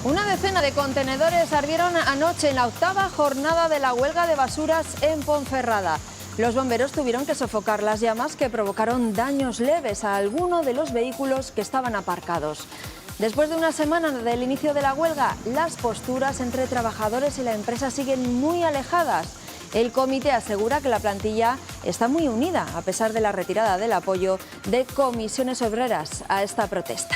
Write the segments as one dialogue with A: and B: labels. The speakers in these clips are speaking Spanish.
A: Una decena de contenedores ardieron anoche en la 8ª jornada de la huelga de basuras en Ponferrada. Los bomberos tuvieron que sofocar las llamas que provocaron daños leves a alguno de los vehículos que estaban aparcados. Después de una semana del inicio de la huelga, las posturas entre trabajadores y la empresa siguen muy alejadas. El comité asegura que la plantilla está muy unida, a pesar de la retirada del apoyo de comisiones obreras a esta protesta.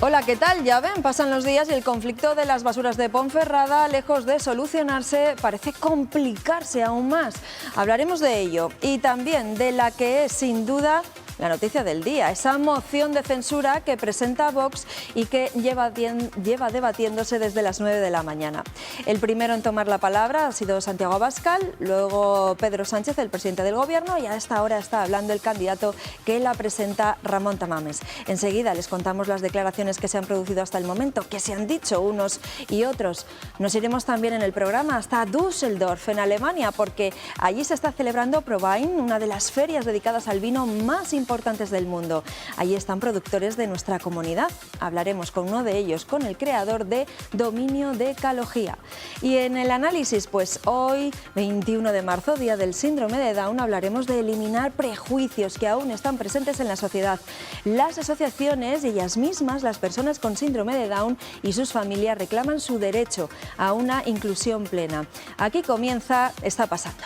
A: Hola, ¿qué tal? Ya ven, pasan los días y el conflicto de las basuras de Ponferrada, lejos de solucionarse, parece complicarse aún más. Hablaremos de ello y también de la que es, sin duda, la noticia del día, esa moción de censura que presenta Vox y que lleva debatiéndose desde las 9 de la mañana. El primero en tomar la palabra ha sido Santiago Abascal, luego Pedro Sánchez, el presidente del Gobierno, y a esta hora está hablando el candidato que la presenta, Ramón Tamames. Enseguida les contamos las declaraciones que se han producido hasta el momento, que se han dicho unos y otros. Nos iremos también en el programa hasta Düsseldorf, en Alemania, porque allí se está celebrando ProWein, una de las ferias dedicadas al vino más importantes del mundo. Allí están productores de nuestra comunidad. Hablaremos con uno de ellos, con el creador de Dominio de Ecología. Y en el análisis, pues hoy, 21 de marzo, día del síndrome de Down, hablaremos de eliminar prejuicios que aún están presentes en la sociedad. Las asociaciones y ellas mismas, las personas con síndrome de Down y sus familias, reclaman su derecho a una inclusión plena. Aquí comienza Está Pasando.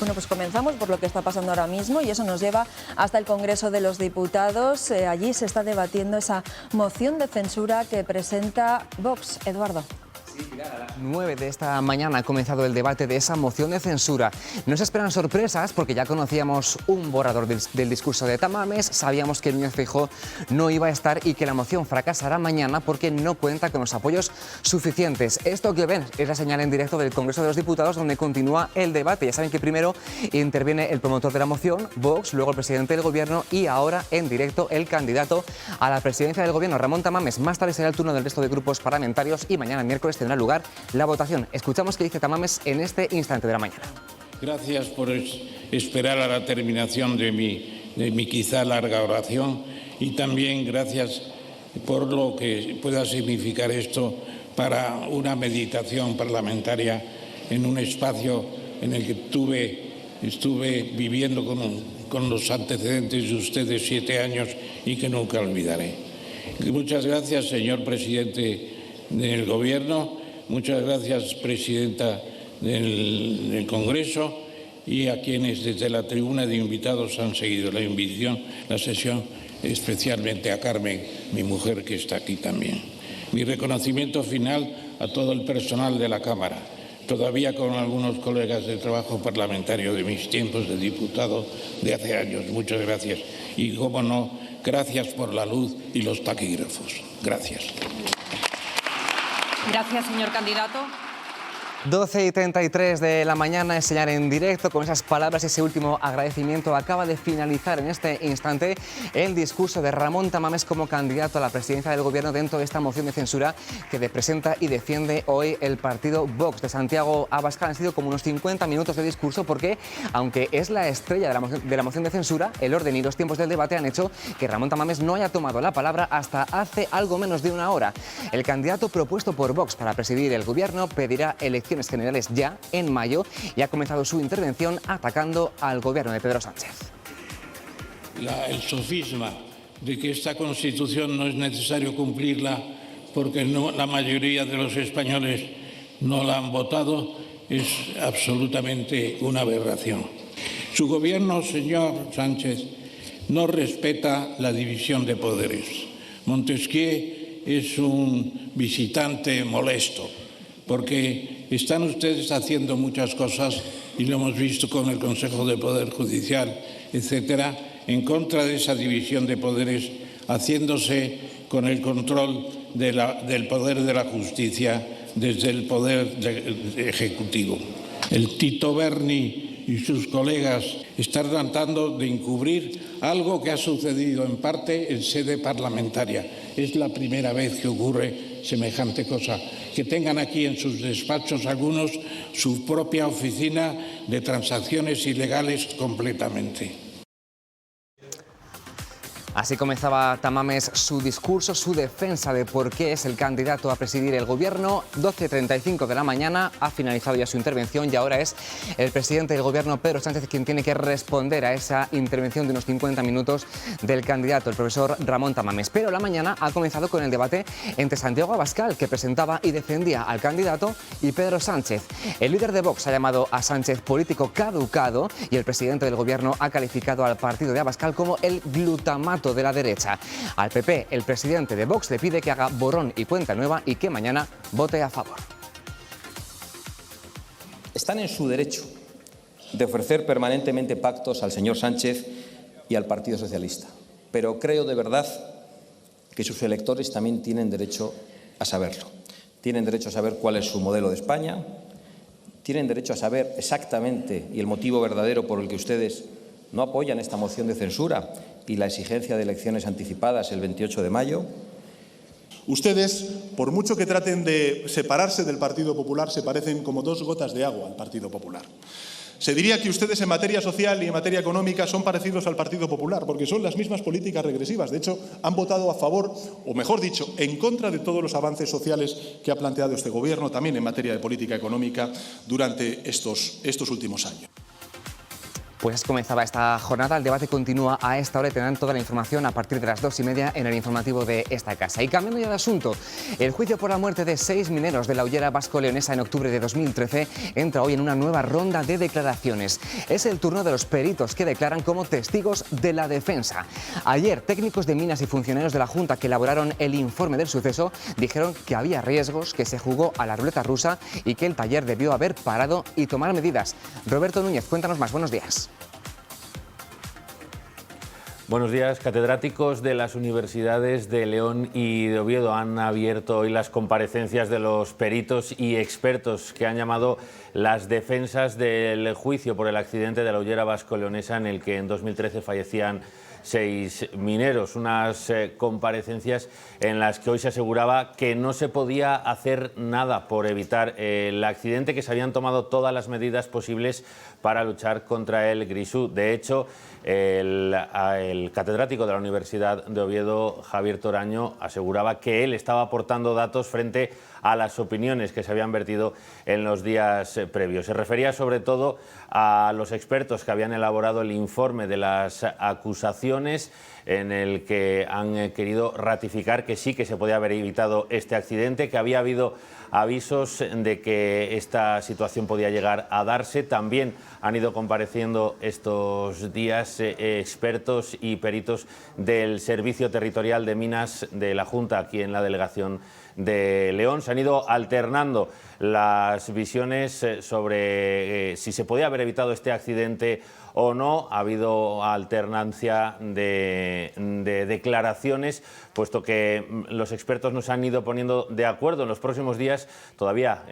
A: Bueno, pues comenzamos por lo que está pasando ahora mismo y eso nos lleva hasta el Congreso de los Diputados. Allí se está debatiendo esa moción de censura que presenta Vox. Eduardo.
B: A las 9 de esta mañana ha comenzado el debate de esa moción de censura. No se esperan sorpresas porque ya conocíamos un borrador del discurso de Tamames, sabíamos que Núñez Feijóo no iba a estar y que la moción fracasará mañana porque no cuenta con los apoyos suficientes. Esto que ven es la señal en directo del Congreso de los Diputados, donde continúa el debate. Ya saben que primero interviene el promotor de la moción, Vox, luego el presidente del Gobierno y ahora en directo el candidato a la presidencia del Gobierno, Ramón Tamames. Más tarde será el turno del resto de grupos parlamentarios y mañana miércoles tendrá lugar la votación. Escuchamos qué dice Tamames en este instante de la mañana.
C: Gracias por esperar a la terminación de mi quizá larga oración y también gracias por lo que pueda significar esto para una meditación parlamentaria en un espacio en el que estuve viviendo con los antecedentes de ustedes 7 años y que nunca olvidaré. Muchas gracias, señor presidente del Gobierno. Muchas gracias, presidenta del Congreso, y a quienes desde la tribuna de invitados han seguido la sesión, especialmente a Carmen, mi mujer, que está aquí también. Mi reconocimiento final a todo el personal de la Cámara, todavía con algunos colegas de trabajo parlamentario de mis tiempos de diputado de hace años. Muchas gracias. Y, cómo no, gracias por la luz y los taquígrafos. Gracias.
D: Gracias, señor candidato.
B: 12:33 de la mañana, enseñar en directo con esas palabras, ese último agradecimiento. Acaba de finalizar en este instante el discurso de Ramón Tamames como candidato a la presidencia del Gobierno dentro de esta moción de censura que presenta y defiende hoy el partido Vox de Santiago Abascal. Han sido como unos 50 minutos de discurso porque, aunque es la estrella de la moción de censura, el orden y los tiempos del debate han hecho que Ramón Tamames no haya tomado la palabra hasta hace algo menos de una hora. El candidato propuesto por Vox para presidir el Gobierno pedirá elecciones generales ya en mayo y ha comenzado su intervención atacando al Gobierno de Pedro Sánchez.
C: El sofisma de que esta Constitución no es necesario cumplirla porque la mayoría de los españoles no la han votado es absolutamente una aberración. Su Gobierno, señor Sánchez, no respeta la división de poderes. Montesquieu es un visitante molesto, porque están ustedes haciendo muchas cosas, y lo hemos visto con el Consejo de Poder Judicial, etcétera, en contra de esa división de poderes, haciéndose con el control del poder de la justicia desde el poder ejecutivo. el Tito Berni y sus colegas están tratando de encubrir algo que ha sucedido en parte en sede parlamentaria. Es la primera vez que ocurre semejante cosa. Que tengan aquí en sus despachos algunos su propia oficina de transacciones ilegales completamente.
B: Así comenzaba Tamames su discurso, su defensa de por qué es el candidato a presidir el gobierno. 12:35 de la mañana, ha finalizado ya su intervención y ahora es el presidente del gobierno, Pedro Sánchez, quien tiene que responder a esa intervención de unos 50 minutos del candidato, el profesor Ramón Tamames. Pero la mañana ha comenzado con el debate entre Santiago Abascal, que presentaba y defendía al candidato, y Pedro Sánchez. El líder de Vox ha llamado a Sánchez político caducado y el presidente del gobierno ha calificado al partido de Abascal como el glutamato de la derecha. Al PP, el presidente de Vox le pide que haga borrón y cuenta nueva y que mañana vote a favor.
D: Están en su derecho de ofrecer permanentemente pactos al señor Sánchez y al Partido Socialista, pero creo de verdad que sus electores también tienen derecho a saberlo. Tienen derecho a saber cuál es su modelo de España, tienen derecho a saber exactamente y el motivo verdadero por el que ustedes no apoyan esta moción de censura y la exigencia de elecciones anticipadas el 28 de mayo.
E: Ustedes, por mucho que traten de separarse del Partido Popular, se parecen como dos gotas de agua al Partido Popular. Se diría que ustedes en materia social y en materia económica son parecidos al Partido Popular, porque son las mismas políticas regresivas. De hecho, han votado a favor, o mejor dicho, en contra de todos los avances sociales que ha planteado este Gobierno, también en materia de política económica, durante estos últimos años.
B: Pues comenzaba esta jornada, el debate continúa a esta hora y tendrán toda la información a partir de las 2:30 en el informativo de esta casa. Y cambiando ya de asunto, el juicio por la muerte de 6 mineros de la Hullera Vasco-Leonesa en octubre de 2013 entra hoy en una nueva ronda de declaraciones. Es el turno de los peritos que declaran como testigos de la defensa. Ayer, técnicos de minas y funcionarios de la Junta que elaboraron el informe del suceso dijeron que había riesgos, que se jugó a la ruleta rusa y que el taller debió haber parado y tomar medidas. Roberto Núñez, cuéntanos más. Buenos días.
F: Buenos días. Catedráticos de las universidades de León y de Oviedo han abierto hoy las comparecencias de los peritos y expertos que han llamado las defensas del juicio por el accidente de la Hullera Vasco-Leonesa en el que en 2013 fallecían 6 mineros, unas comparecencias en las que hoy se aseguraba que no se podía hacer nada por evitar el accidente, que se habían tomado todas las medidas posibles para luchar contra el grisú. De hecho, el catedrático de la Universidad de Oviedo, Javier Toraño, aseguraba que él estaba aportando datos frente a las opiniones que se habían vertido en los días previos. Se refería sobre todo a los expertos que habían elaborado el informe de las acusaciones, en el que han querido ratificar que sí que se podía haber evitado este accidente, que había habido avisos de que esta situación podía llegar a darse. También han ido compareciendo estos días expertos y peritos del Servicio Territorial de Minas de la Junta, aquí en la delegación de León. Se han ido alternando las visiones sobre si se podía haber evitado este accidente o no. Ha habido alternancia de declaraciones, puesto que los expertos nos han ido poniendo de acuerdo. En los próximos días todavía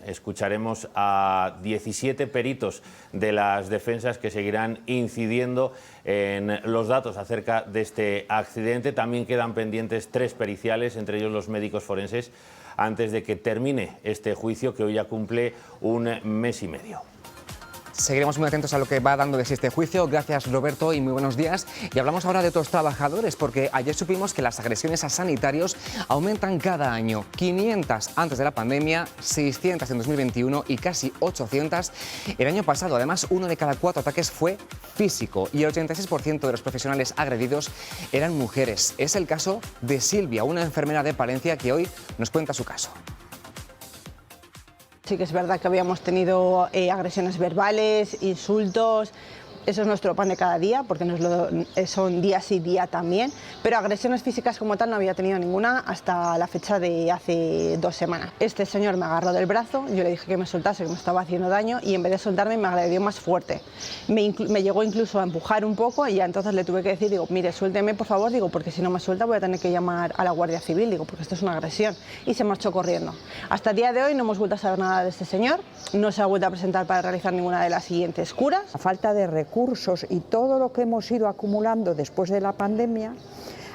F: escucharemos a 17 peritos de las defensas que seguirán incidiendo en los datos acerca de este accidente. También quedan pendientes 3 periciales, entre ellos los médicos forenses, antes de que termine este juicio, que hoy ya cumple un mes y medio.
B: Seguiremos muy atentos a lo que va dando de sí este juicio. Gracias, Roberto, y muy buenos días. Y hablamos ahora de otros trabajadores, porque ayer supimos que las agresiones a sanitarios aumentan cada año. 500 antes de la pandemia, 600 en 2021 y casi 800 el año pasado. Además, 1 de cada 4 ataques fue físico y el 86% de los profesionales agredidos eran mujeres. Es el caso de Silvia, una enfermera de Palencia, que hoy nos cuenta su caso.
G: Sí que es verdad que habíamos tenido agresiones verbales, insultos, eso es nuestro pan de cada día, porque son día sí, día también, pero agresiones físicas como tal no había tenido ninguna hasta la fecha de hace 2 semanas. Este señor me agarró del brazo, yo le dije que me soltase, que me estaba haciendo daño, y en vez de soltarme me agredió más fuerte. Me llegó incluso a empujar un poco y ya entonces le tuve que decir, digo, mire, suélteme por favor, digo, porque si no me suelta voy a tener que llamar a la Guardia Civil, digo, porque esto es una agresión, y se marchó corriendo. Hasta el día de hoy no hemos vuelto a saber nada de este señor, no se ha vuelto a presentar para realizar ninguna de las siguientes curas.
H: La falta de recursos y todo lo que hemos ido acumulando después de la pandemia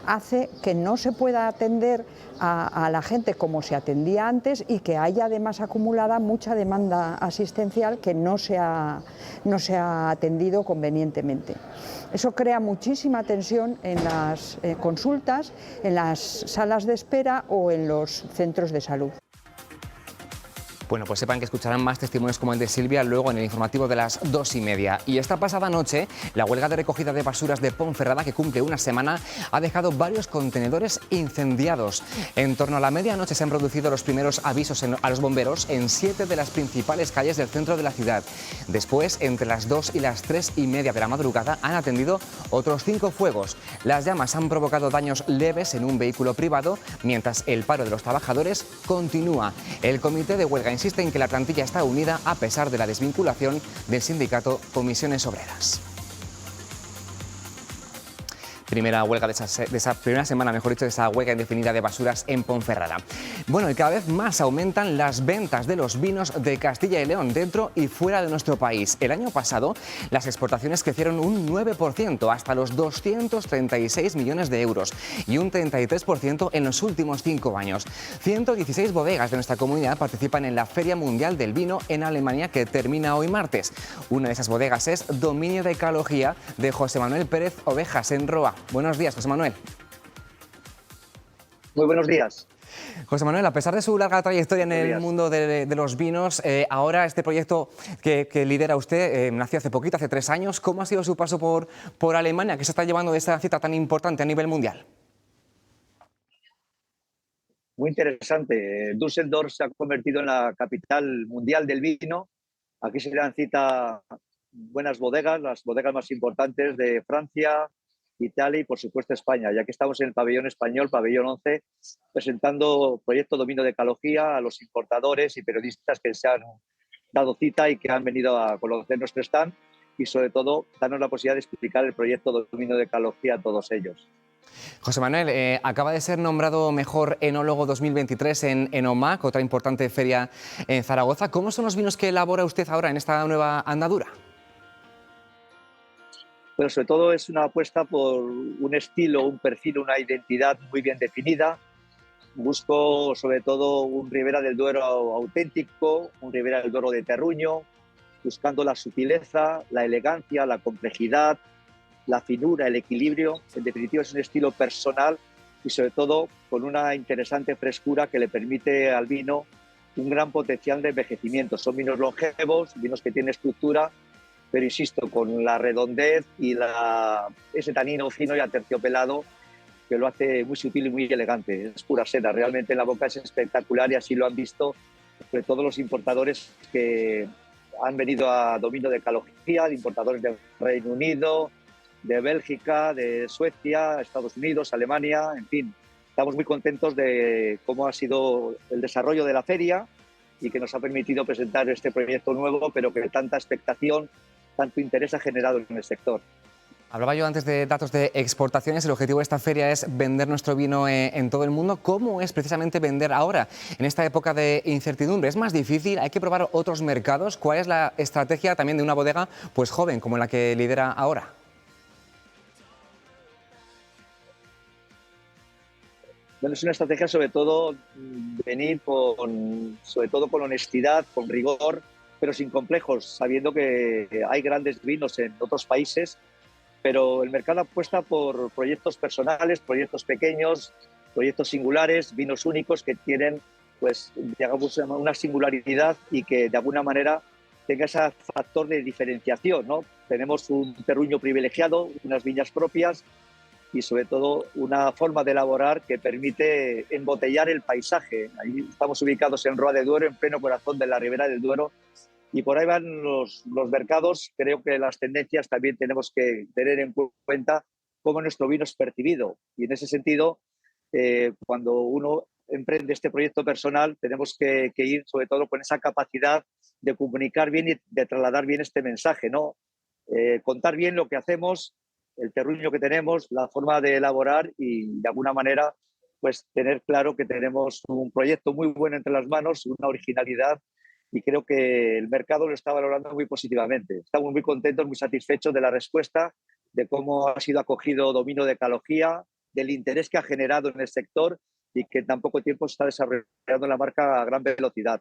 H: hace que no se pueda atender a la gente como se atendía antes y que haya además acumulada mucha demanda asistencial que no se ha atendido convenientemente. Eso crea muchísima tensión en las consultas, en las salas de espera o en los centros de salud.
B: Bueno, pues sepan que escucharán más testimonios como el de Silvia luego en el informativo de las 2:30. Y esta pasada noche, la huelga de recogida de basuras de Ponferrada, que cumple una semana, ha dejado varios contenedores incendiados. En torno a la medianoche se han producido los primeros avisos a los bomberos en 7 de las principales calles del centro de la ciudad. Después, entre las 2 y las 3:30 de la madrugada, han atendido otros 5 fuegos. Las llamas han provocado daños leves en un vehículo privado, mientras el paro de los trabajadores continúa. El comité de huelga insiste en que la plantilla está unida a pesar de la desvinculación del sindicato Comisiones Obreras. Primera huelga de esa primera semana, mejor dicho, de esa huelga indefinida de basuras en Ponferrada. Bueno, y cada vez más aumentan las ventas de los vinos de Castilla y León dentro y fuera de nuestro país. El año pasado, las exportaciones crecieron un 9% hasta los 236 millones de euros y un 33% en los últimos 5 años. 116 bodegas de nuestra comunidad participan en la Feria Mundial del Vino en Alemania, que termina hoy martes. Una de esas bodegas es Dominio de Calogía, de José Manuel Pérez Ovejas, en Roa. Buenos días, José Manuel.
I: Muy buenos días.
B: José Manuel, a pesar de su larga trayectoria en el mundo de los vinos, ahora este proyecto que lidera usted nació hace poquito, hace 3 años. ¿Cómo ha sido su paso por Alemania, que se está llevando de esta cita tan importante a nivel mundial?
I: Muy interesante. Düsseldorf se ha convertido en la capital mundial del vino. Aquí se dan cita buenas bodegas, las bodegas más importantes de Francia, Italia y, por supuesto, España. Ya que estamos en el pabellón español, pabellón 11, presentando proyecto Dominio de Calogía a los importadores y periodistas que se han dado cita y que han venido a conocer nuestro stand y, sobre todo, darnos la posibilidad de explicar el proyecto Dominio de Calogía a todos ellos.
B: José Manuel, acaba de ser nombrado mejor enólogo 2023 en OMAC, otra importante feria en Zaragoza. ¿Cómo son los vinos que elabora usted ahora en esta nueva andadura?
I: Pero sobre todo es una apuesta por un estilo, un perfil, una identidad muy bien definida. Busco sobre todo un Ribera del Duero auténtico, un Ribera del Duero de terruño, buscando la sutileza, la elegancia, la complejidad, la finura, el equilibrio. En definitiva es un estilo personal y sobre todo con una interesante frescura que le permite al vino un gran potencial de envejecimiento. Son vinos longevos, vinos que tienen estructura, pero insisto, con la redondez y ese tanino fino y aterciopelado que lo hace muy sutil y muy elegante. Es pura seda, realmente en la boca es espectacular y así lo han visto sobre todo los importadores que han venido a Dominio de Calogía, de importadores del Reino Unido, de Bélgica, de Suecia, Estados Unidos, Alemania, en fin. Estamos muy contentos de cómo ha sido el desarrollo de la feria y que nos ha permitido presentar este proyecto nuevo, pero que tanta expectación, tanto interés ha generado en el sector.
B: Hablaba yo antes de datos de exportaciones. El objetivo de esta feria es vender nuestro vino en todo el mundo. ¿Cómo es precisamente vender ahora, en esta época de incertidumbre? ¿Es más difícil? ¿Hay que probar otros mercados? ¿Cuál es la estrategia también de una bodega pues joven como la que lidera ahora?
I: Bueno, es una estrategia sobre todo venir sobre todo con honestidad, con rigor, pero sin complejos, sabiendo que hay grandes vinos en otros países, pero el mercado apuesta por proyectos personales, proyectos pequeños, proyectos singulares, vinos únicos que tienen pues, digamos, una singularidad y que de alguna manera tenga ese factor de diferenciación, ¿no? Tenemos un terruño privilegiado, unas viñas propias y sobre todo una forma de elaborar que permite embotellar el paisaje. Ahí estamos ubicados en Roa de Duero, en pleno corazón de la Ribera del Duero, y por ahí van los mercados. Creo que las tendencias también tenemos que tener en cuenta cómo nuestro vino es percibido. Y en ese sentido, cuando uno emprende este proyecto personal, tenemos que ir sobre todo con esa capacidad de comunicar bien y de trasladar bien este mensaje, ¿no? Contar bien lo que hacemos, el terruño que tenemos, la forma de elaborar y de alguna manera pues tener claro que tenemos un proyecto muy bueno entre las manos, una originalidad, y creo que el mercado lo está valorando muy positivamente. Estamos muy contentos, muy satisfechos de la respuesta, de cómo ha sido acogido Domino de Ecología, del interés que ha generado en el sector y que en tan poco tiempo se está desarrollando la marca a gran velocidad.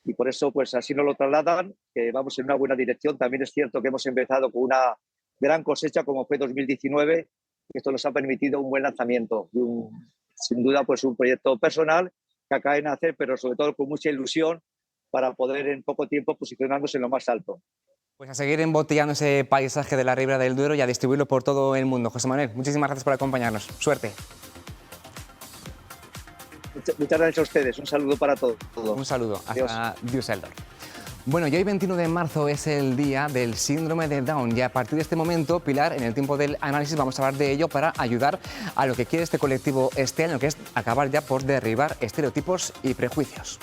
I: Y por eso, pues así nos lo trasladan, que vamos en una buena dirección. También es cierto que hemos empezado con una gran cosecha como fue 2019, y esto nos ha permitido un buen lanzamiento. Sin duda, pues un proyecto personal que acaba de nacer, pero sobre todo con mucha ilusión para poder en poco tiempo posicionarnos en lo más alto.
B: Pues a seguir embotellando ese paisaje de la Ribera del Duero y a distribuirlo por todo el mundo. José Manuel, muchísimas gracias por acompañarnos. Suerte.
I: Muchas gracias a ustedes. Un saludo para todos.
B: Un saludo. Hasta Düsseldorf. Bueno, y hoy 21 de marzo es el día del síndrome de Down y a partir de este momento, Pilar, en el tiempo del análisis vamos a hablar de ello para ayudar a lo que quiere este colectivo este año, que es acabar ya por derribar estereotipos y prejuicios.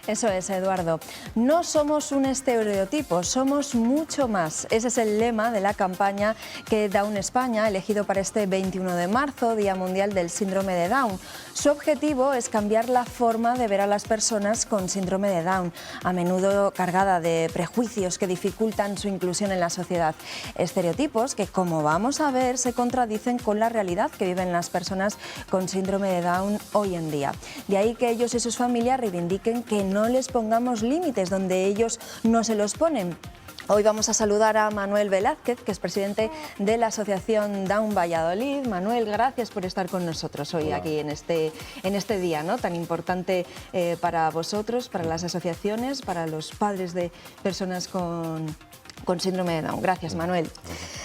A: Eso es, Eduardo. No somos un estereotipo, somos mucho más. Ese es el lema de la campaña que Down España ha elegido para este 21 de marzo, Día Mundial del Síndrome de Down. Su objetivo es cambiar la forma de ver a las personas con síndrome de Down, a menudo cargada de prejuicios que dificultan su inclusión en la sociedad. Estereotipos que, como vamos a ver, se contradicen con la realidad que viven las personas con síndrome de Down hoy en día. De ahí que ellos y sus familias reivindiquen que no les pongamos límites donde ellos no se los ponen. Hoy vamos a saludar a Manuel Velázquez, que es presidente de la Asociación Down Valladolid. Manuel, gracias por estar con nosotros hoy aquí en este día, ¿no?, tan importante para vosotros, para las asociaciones, para los padres de personas con síndrome de Down. Gracias, Manuel.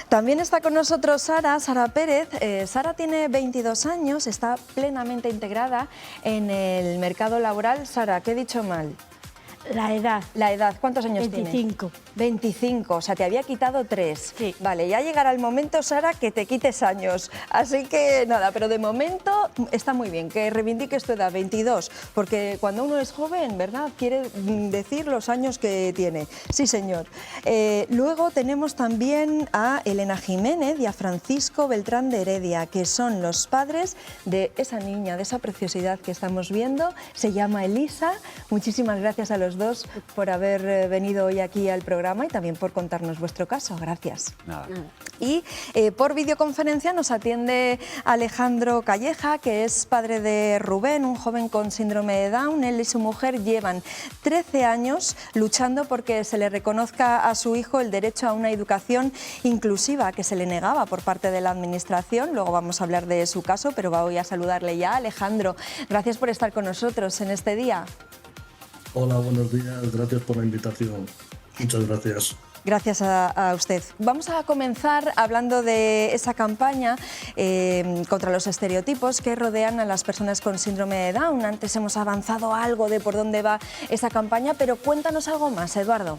A: También está con nosotros Sara Pérez. Sara tiene 22 años, está plenamente integrada en el mercado laboral. Sara, ¿qué he dicho mal?
J: La edad.
A: La edad, ¿cuántos años
J: 25.
A: tienes? 25, o sea, te había quitado 3.
J: Sí.
A: Vale, ya llegará el momento, Sara, que te quites años. Así que nada, pero de momento está muy bien que reivindiques tu edad, 22, porque cuando uno es joven, ¿verdad?, quiere decir los años que tiene. Sí, señor. Luego tenemos también a Elena Jiménez y a Francisco Beltrán de Heredia, que son los padres de esa niña, de esa preciosidad que estamos viendo. Se llama Elisa. Muchísimas gracias a los dos por haber venido hoy aquí al programa y también por contarnos vuestro caso. Gracias.
K: Nada.
A: Y por videoconferencia nos atiende Alejandro Calleja, que es padre de Rubén, un joven con síndrome de Down. Él y su mujer llevan 13 años luchando porque se le reconozca a su hijo el derecho a una educación inclusiva que se le negaba por parte de la Administración. Luego vamos a hablar de su caso, pero voy a saludarle ya. Alejandro, gracias por estar con nosotros en este día.
L: Hola, buenos días. Gracias por la invitación. Muchas gracias.
A: Gracias a usted. Vamos a comenzar hablando de esa campaña contra los estereotipos que rodean a las personas con síndrome de Down. Antes hemos avanzado algo de por dónde va esa campaña, pero cuéntanos algo más, Eduardo.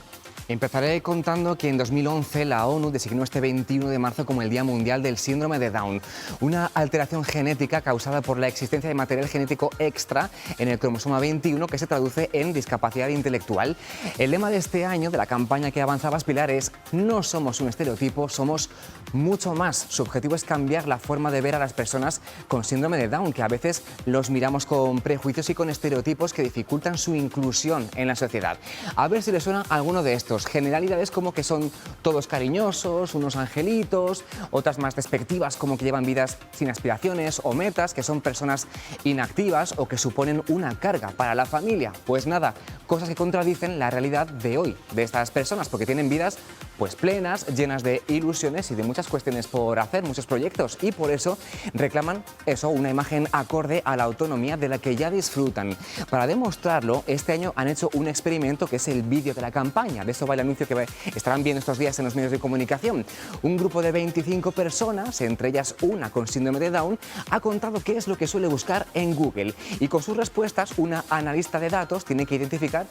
B: Empezaré contando que en 2011 la ONU designó este 21 de marzo como el Día Mundial del Síndrome de Down, una alteración genética causada por la existencia de material genético extra en el cromosoma 21 que se traduce en discapacidad intelectual. El lema de este año, de la campaña que avanzabas, Pilar, es no somos un estereotipo, somos mucho más. Su objetivo es cambiar la forma de ver a las personas con síndrome de Down, que a veces los miramos con prejuicios y con estereotipos que dificultan su inclusión en la sociedad. A ver si les suena alguno de estos. Generalidades como que son todos cariñosos, unos angelitos, otras más despectivas como que llevan vidas sin aspiraciones o metas, que son personas inactivas o que suponen una carga para la familia. Pues nada, cosas que contradicen la realidad de hoy, de estas personas, porque tienen vidas pues plenas, llenas de ilusiones y de muchas cuestiones por hacer, muchos proyectos, y por eso reclaman eso, una imagen acorde a la autonomía de la que ya disfrutan. Para demostrarlo, este año han hecho un experimento que es el vídeo de la campaña. De eso va el anuncio que estarán viendo estos días en los medios de comunicación. Un grupo de 25 personas, entre ellas una con síndrome de Down, ha contado qué es lo que suele buscar en Google, y con sus respuestas una analista de datos tiene que identificar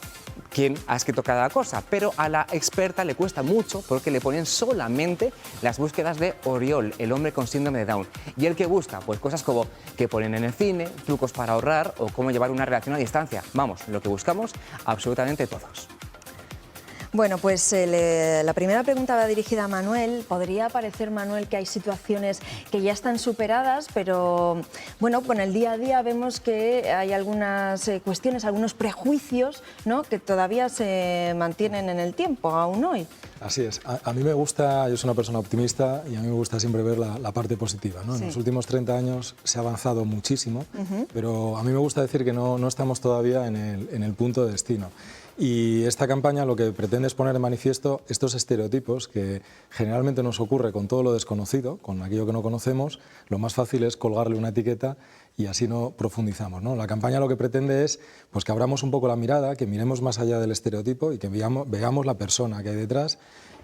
B: quién ha escrito cada cosa, pero a la experta le cuesta mucho porque le ponen solamente las búsquedas de Oriol, el hombre con síndrome de Down. Y el que busca, pues cosas como qué ponen en el cine, trucos para ahorrar o cómo llevar una relación a distancia. Vamos, lo que buscamos absolutamente todos.
A: Bueno, pues la primera pregunta va dirigida a Manuel. Podría parecer, Manuel, que hay situaciones que ya están superadas, pero bueno, con el día a día vemos que hay algunas cuestiones, algunos prejuicios, ¿no?, que todavía se mantienen en el tiempo, aún hoy.
J: Así es. A mí me gusta, yo soy una persona optimista y a mí me gusta siempre ver la parte positiva, ¿no?
A: Sí.
J: En los últimos 30 años se ha avanzado muchísimo, pero a mí me gusta decir que no estamos todavía en el punto de destino. Y esta campaña lo que pretende es poner de manifiesto estos estereotipos que generalmente nos ocurre con todo lo desconocido, con aquello que no conocemos. Lo más fácil es colgarle una etiqueta y así no profundizamos, ¿no? La campaña lo que pretende es pues, que abramos un poco la mirada, que miremos más allá del estereotipo y que veamos la persona que hay detrás,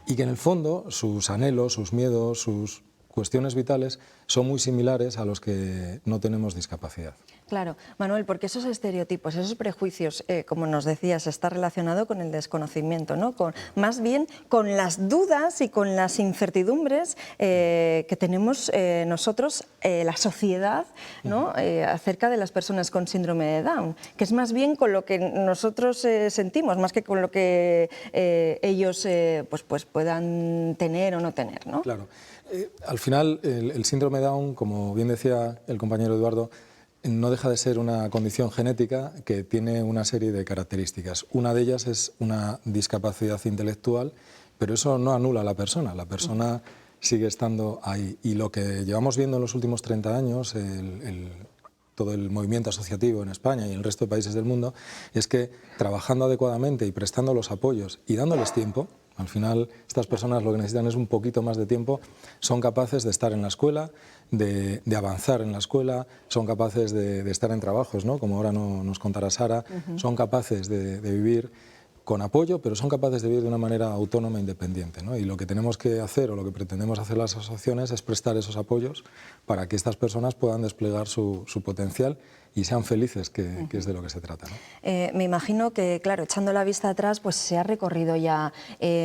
J: y que en el fondo sus anhelos, sus miedos, sus cuestiones vitales son muy similares a los que no tenemos discapacidad.
A: Claro, Manuel, porque esos estereotipos, esos prejuicios, como nos decías, está relacionado con el desconocimiento, ¿no? Más bien con las dudas y con las incertidumbres que tenemos nosotros, la sociedad, ¿no?, acerca de las personas con síndrome de Down, que es más bien con lo que nosotros sentimos, más que con lo que ellos pues puedan tener o no tener, ¿no?
J: Claro. Al final, el síndrome Down, como bien decía el compañero Eduardo, no deja de ser una condición genética que tiene una serie de características. Una de ellas es una discapacidad intelectual, pero eso no anula a la persona sigue estando ahí. Y lo que llevamos viendo en los últimos 30 años, todo el movimiento asociativo en España y en el resto de países del mundo, es que trabajando adecuadamente y prestando los apoyos y dándoles tiempo, al final estas personas lo que necesitan es un poquito más de tiempo, son capaces de estar en la escuela, de avanzar en la escuela, son capaces de estar en trabajos, ¿no?, como ahora nos contará Sara, son capaces de vivir con apoyo, pero son capaces de vivir de una manera autónoma e independiente, ¿no? Y lo que tenemos que hacer, o lo que pretendemos hacer las asociaciones, es prestar esos apoyos para que estas personas puedan desplegar su potencial y sean felices, que es de lo que se trata, ¿no?
A: Me imagino que, claro, echando la vista atrás, pues se ha recorrido ya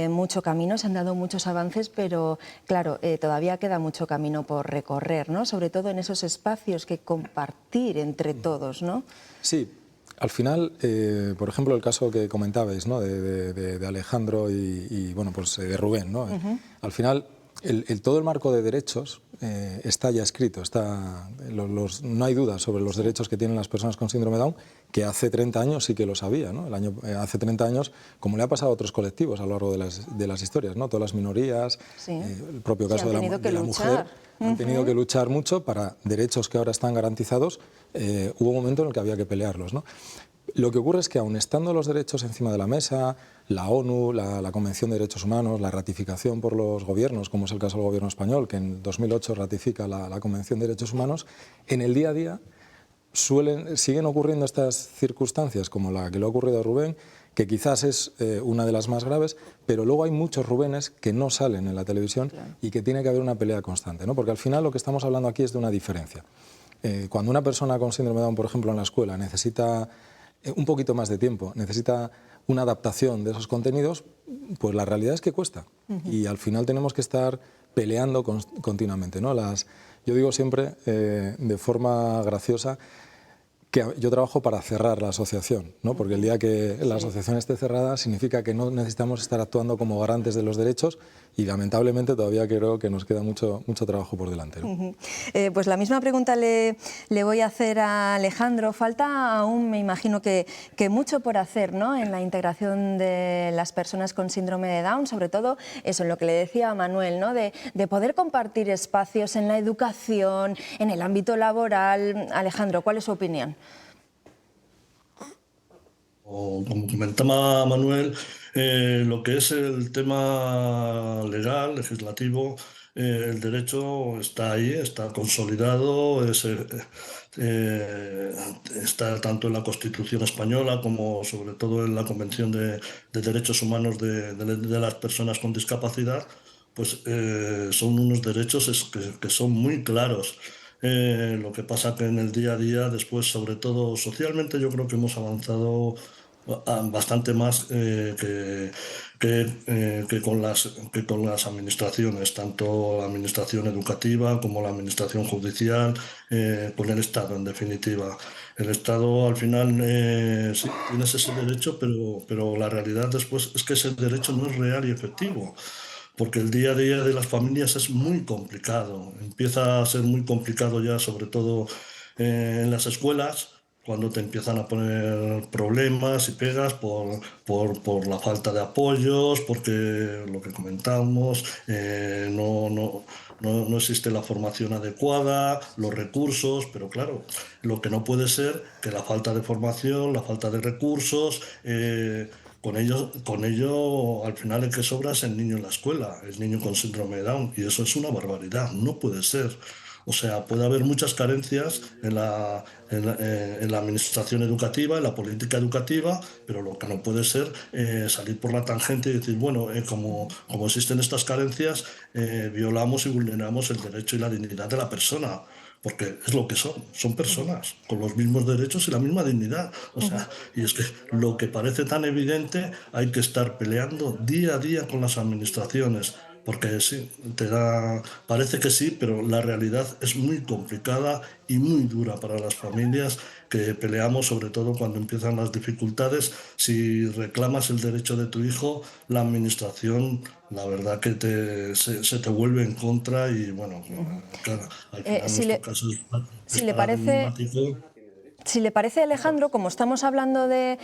A: mucho camino, se han dado muchos avances, pero claro, todavía queda mucho camino por recorrer, ¿no?, sobre todo en esos espacios que compartir entre todos, ¿no?
J: Sí. Al final, por ejemplo, el caso que comentabais, ¿no?, de Alejandro y bueno, pues de Rubén, ¿no? Al final, todo el marco de derechos está ya escrito, no hay duda sobre los derechos que tienen las personas con síndrome Down, que hace 30 años sí que lo sabía, ¿no? Hace 30 años, como le ha pasado a otros colectivos a lo largo de las historias, ¿no?, todas las minorías, el propio caso de la mujer, han tenido que luchar mucho para derechos que ahora están garantizados. Hubo un momento en el que había que pelearlos, ¿no? Lo que ocurre es que, aun estando los derechos encima de la mesa, la ONU, la Convención de Derechos Humanos, la ratificación por los gobiernos, como es el caso del gobierno español, que en 2008 ratifica la Convención de Derechos Humanos, en el día a día siguen ocurriendo estas circunstancias, como la que le ha ocurrido a Rubén, que quizás es una de las más graves, pero luego hay muchos Rubénes que no salen en la televisión, claro, y que tiene que haber una pelea constante, ¿no? Porque al final lo que estamos hablando aquí es de una diferencia. Cuando una persona con síndrome de Down, por ejemplo, en la escuela necesita un poquito más de tiempo, necesita una adaptación de esos contenidos, pues la realidad es que cuesta. Y al final tenemos que estar peleando continuamente, ¿no? Yo digo siempre, de forma graciosa, que yo trabajo para cerrar la asociación, ¿no? Porque el día que la asociación esté cerrada significa que no necesitamos estar actuando como garantes de los derechos, y lamentablemente todavía creo que nos queda mucho trabajo por delante, ¿no?
A: Pues la misma pregunta le voy a hacer a Alejandro. Falta aún, me imagino que mucho por hacer, ¿no?, en la integración de las personas con síndrome de Down, sobre todo eso, en lo que le decía a Manuel, ¿no?, de poder compartir espacios en la educación, en el ámbito laboral. Alejandro, ¿cuál es su opinión?
L: Como comentaba Manuel, Lo que es el tema legal, legislativo, el derecho está ahí, está consolidado, está tanto en la Constitución española como sobre todo en la Convención de Derechos Humanos de las Personas con Discapacidad, pues son unos derechos que son muy claros. Lo que pasa que en el día a día, después, sobre todo socialmente, yo creo que hemos avanzado bastante más que con las administraciones, tanto la administración educativa como la administración judicial, con el Estado, en definitiva. El Estado, al final, sí, tienes ese derecho, pero la realidad después es que ese derecho no es real y efectivo, porque el día a día de las familias es muy complicado. Empieza a ser muy complicado ya, sobre todo en las escuelas, cuando te empiezan a poner problemas y pegas por la falta de apoyos, porque lo que comentábamos, no existe la formación adecuada, los recursos, pero claro, lo que no puede ser que la falta de formación, la falta de recursos, con ello, al final el que sobra es el niño en la escuela, el niño con síndrome de Down, y eso es una barbaridad, no puede ser. O sea, puede haber muchas carencias en la administración educativa, en la política educativa, pero lo que no puede ser salir por la tangente y decir, bueno, como existen estas carencias, violamos y vulneramos el derecho y la dignidad de la persona. Porque es lo que son personas, con los mismos derechos y la misma dignidad. O sea, y es que lo que parece tan evidente hay que estar peleando día a día con las administraciones. Porque sí, parece que sí, pero la realidad es muy complicada y muy dura para las familias que peleamos, sobre todo cuando empiezan las dificultades. Si reclamas el derecho de tu hijo, la administración, la verdad que se te vuelve en contra y bueno, claro, al final nuestro caso es paradigmático.
A: Si le parece, Alejandro, como estamos hablando de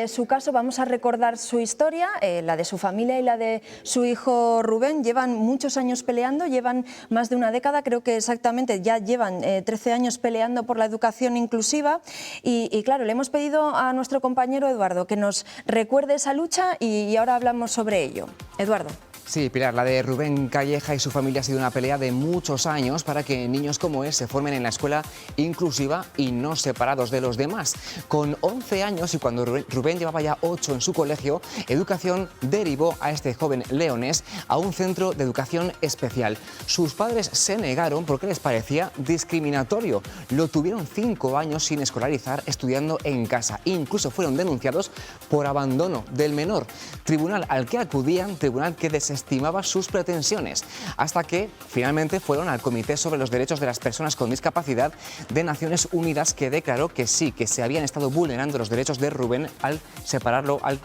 A: su caso, vamos a recordar su historia, la de su familia y la de su hijo Rubén. Llevan muchos años peleando, llevan más de una década, creo que exactamente ya llevan 13 años peleando por la educación inclusiva y claro, le hemos pedido a nuestro compañero Eduardo que nos recuerde esa lucha y ahora hablamos sobre ello. Eduardo.
B: Sí, Pilar, la de Rubén Calleja y su familia ha sido una pelea de muchos años para que niños como él se formen en la escuela inclusiva y no separados de los demás. Con 11 años y cuando Rubén llevaba ya 8 en su colegio, Educación derivó a este joven leonés a un centro de educación especial. Sus padres se negaron porque les parecía discriminatorio. Lo tuvieron 5 años sin escolarizar, estudiando en casa. Incluso fueron denunciados por abandono del menor. Tribunal al que acudían, tribunal que desestimaba sus pretensiones, hasta que finalmente fueron al Comité sobre los Derechos de las Personas con Discapacidad de Naciones Unidas, que declaró que sí, que se habían estado vulnerando los derechos de Rubén al separarlo, al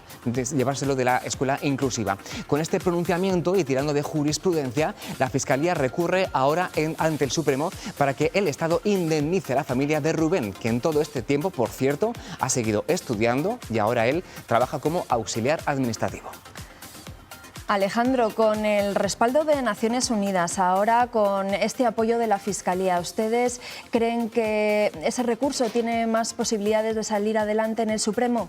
B: llevárselo de la escuela inclusiva. Con este pronunciamiento y tirando de jurisprudencia, la Fiscalía recurre ahora ante el Supremo para que el Estado indemnice a la familia de Rubén, que en todo este tiempo, por cierto, ha seguido estudiando y ahora él trabaja como auxiliar administrativo.
A: Alejandro, con el respaldo de Naciones Unidas, ahora con este apoyo de la Fiscalía, ¿ustedes creen que ese recurso tiene más posibilidades de salir adelante en el Supremo?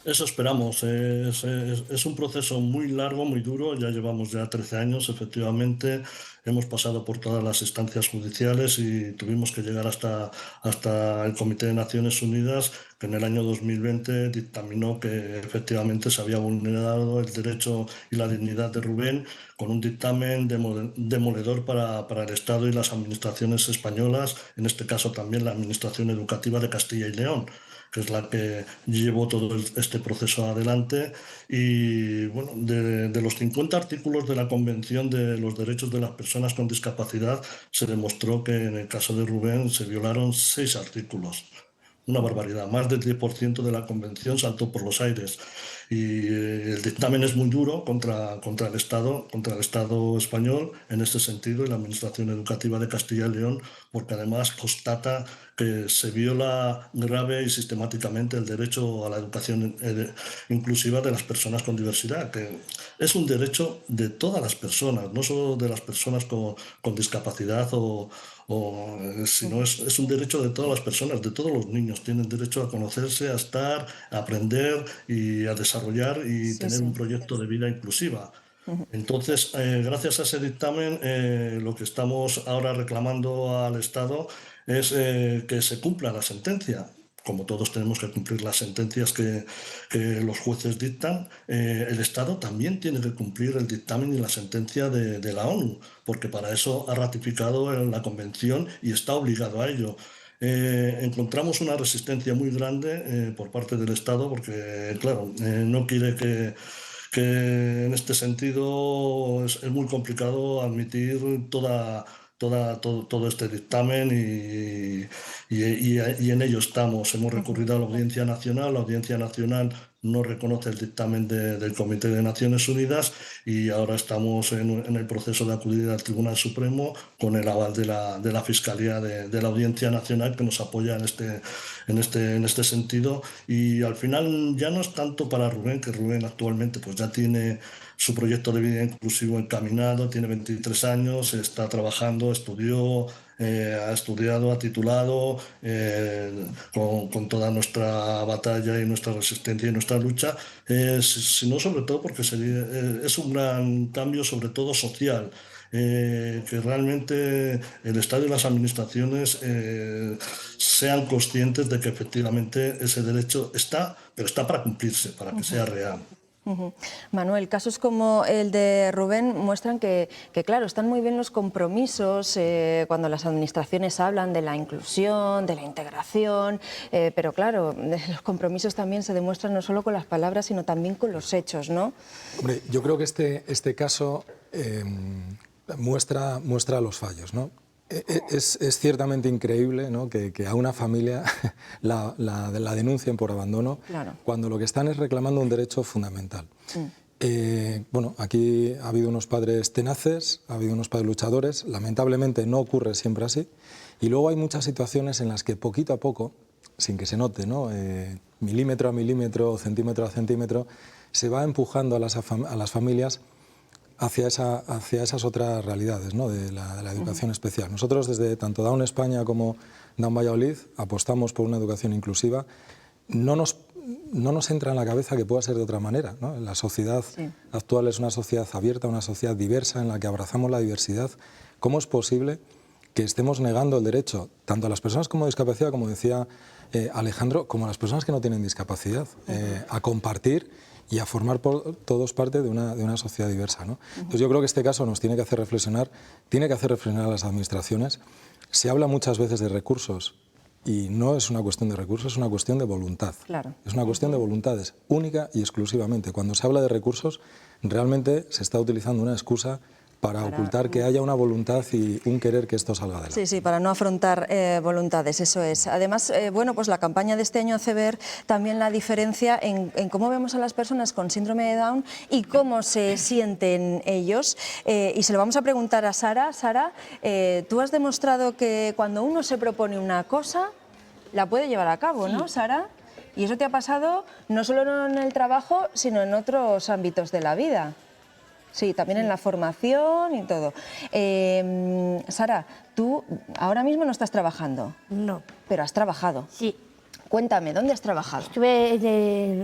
L: Eso esperamos. Es un proceso muy largo, muy duro. Ya llevamos 13 años, efectivamente. Hemos pasado por todas las instancias judiciales y tuvimos que llegar hasta el Comité de Naciones Unidas, que en el año 2020 dictaminó que efectivamente se había vulnerado el derecho y la dignidad de Rubén, con un dictamen demoledor para el Estado y las administraciones españolas, en este caso también la Administración Educativa de Castilla y León, que es la que llevó todo este proceso adelante. Y bueno, de los 50 artículos de la Convención de los Derechos de las Personas con Discapacidad, se demostró que en el caso de Rubén se violaron 6 artículos. Una barbaridad, más del 10% de la Convención saltó por los aires. Y el dictamen es muy duro contra el Estado español en este sentido, y la Administración Educativa de Castilla y León, porque además constata que se viola grave y sistemáticamente el derecho a la educación inclusiva de las personas con diversidad, que es un derecho de todas las personas, no solo de las personas con discapacidad o sino es un derecho de todas las personas, de todos los niños. Tienen derecho a conocerse, a estar, a aprender y a desarrollar y tener un proyecto de vida inclusiva. Entonces, gracias a ese dictamen, lo que estamos ahora reclamando al Estado es que se cumpla la sentencia. Como todos tenemos que cumplir las sentencias que los jueces dictan, el Estado también tiene que cumplir el dictamen y la sentencia de la ONU, porque para eso ha ratificado la Convención y está obligado a ello. Encontramos una resistencia muy grande por parte del Estado porque, claro, no quiere que en este sentido es muy complicado admitir todo este dictamen y en ello estamos. Hemos recurrido a la Audiencia Nacional no reconoce el dictamen del Comité de Naciones Unidas y ahora estamos en el proceso de acudir al Tribunal Supremo con el aval de la Fiscalía de la Audiencia Nacional, que nos apoya en este sentido. Y al final ya no es tanto para Rubén, que Rubén actualmente pues ya tiene su proyecto de vida inclusivo encaminado, tiene 23 años, está trabajando, ha estudiado, ha titulado, con toda nuestra batalla y nuestra resistencia y nuestra lucha, sino sobre todo porque es un gran cambio, sobre todo social. Que realmente el Estado y las administraciones sean conscientes de que efectivamente ese derecho está, pero está para cumplirse, para que sea real.
A: Manuel, casos como el de Rubén muestran que, claro, están muy bien los compromisos cuando las administraciones hablan de la inclusión, de la integración, pero claro, los compromisos también se demuestran no solo con las palabras, sino también con los hechos, ¿no?
J: Hombre, yo creo que este caso muestra los fallos, ¿no? Es ciertamente increíble, ¿no?, que a una familia la denuncien por abandono, claro, cuando lo que están es reclamando un derecho fundamental. Bueno, aquí ha habido unos padres tenaces, ha habido unos padres luchadores, lamentablemente no ocurre siempre así, y luego hay muchas situaciones en las que poquito a poco, sin que se note, ¿no?, milímetro a milímetro, centímetro a centímetro, se va empujando a las familias hacia esas otras realidades, ¿no?, de la educación especial. Nosotros desde tanto Down España como Down Valladolid apostamos por una educación inclusiva. No nos entra en la cabeza que pueda ser de otra manera, ¿no? La sociedad actual es una sociedad abierta, una sociedad diversa en la que abrazamos la diversidad. ¿Cómo es posible que estemos negando el derecho tanto a las personas con discapacidad, como decía Alejandro, como a las personas que no tienen discapacidad, a compartir y a formar todos parte de una sociedad diversa, ¿no? Entonces yo creo que este caso nos tiene que hacer reflexionar a las administraciones. Se habla muchas veces de recursos y no es una cuestión de recursos, es una cuestión de voluntad. Claro. Es una cuestión de voluntades, única y exclusivamente. Cuando se habla de recursos, realmente se está utilizando una excusa para ocultar que haya una voluntad y un querer que esto salga adelante.
A: Sí, para no afrontar voluntades, eso es. Además, bueno, pues la campaña de este año hace ver también la diferencia en cómo vemos a las personas con síndrome de Down y cómo se sienten ellos. Y se lo vamos a preguntar a Sara. Sara, tú has demostrado que cuando uno se propone una cosa, la puede llevar a cabo, ¿no, Sara? Y eso te ha pasado no solo en el trabajo, sino en otros ámbitos de la vida. Sí, también en la formación y todo. Sara, tú ahora mismo no estás trabajando.
K: No.
A: Pero has trabajado.
K: Sí.
A: Cuéntame, ¿dónde has trabajado?
K: Estuve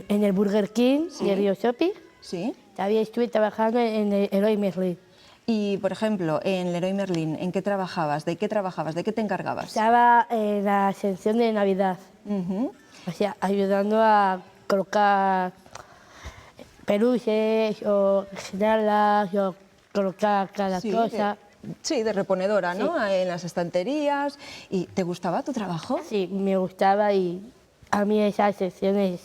K: en el Burger King de Río Shopping.
A: Sí.
K: También estuve trabajando en el Leroy Merlin.
A: Y, por ejemplo, en Leroy Merlin, ¿en qué trabajabas? ¿De qué trabajabas? ¿De qué te encargabas?
K: Estaba en la sección de Navidad. O sea, ayudando a colocar peluches o generarlas o colocar cada cosa.
A: Sí, de reponedora, ¿no? Sí. En las estanterías. ¿Y te gustaba tu trabajo?
K: Sí, me gustaba y a mí esas secciones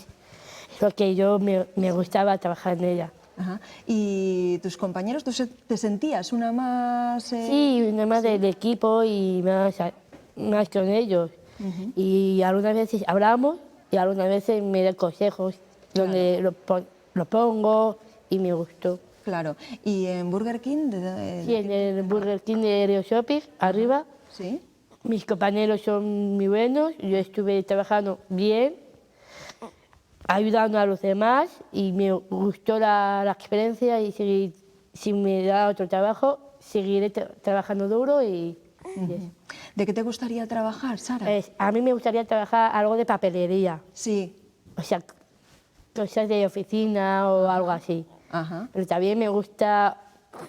K: es lo que yo me gustaba trabajar en ella.
A: Ajá. ¿Y tus compañeros, tú te sentías una más...?
K: Sí, una más del equipo y más con ellos. Y algunas veces hablamos y algunas veces me dan consejos donde lo pongo y me gustó.
A: Claro. ¿Y en Burger King?
K: Sí, en el Burger King de Río Shopping, arriba.
A: Sí.
K: Mis compañeros son muy buenos, yo estuve trabajando bien, ayudando a los demás y me gustó la experiencia y si me da otro trabajo, seguiré trabajando duro y...
A: ¿De qué te gustaría trabajar, Sara?
K: A mí me gustaría trabajar algo de papelería.
A: Sí.
K: O sea, cosas de oficina o algo así.
A: Ajá.
K: Pero también me gusta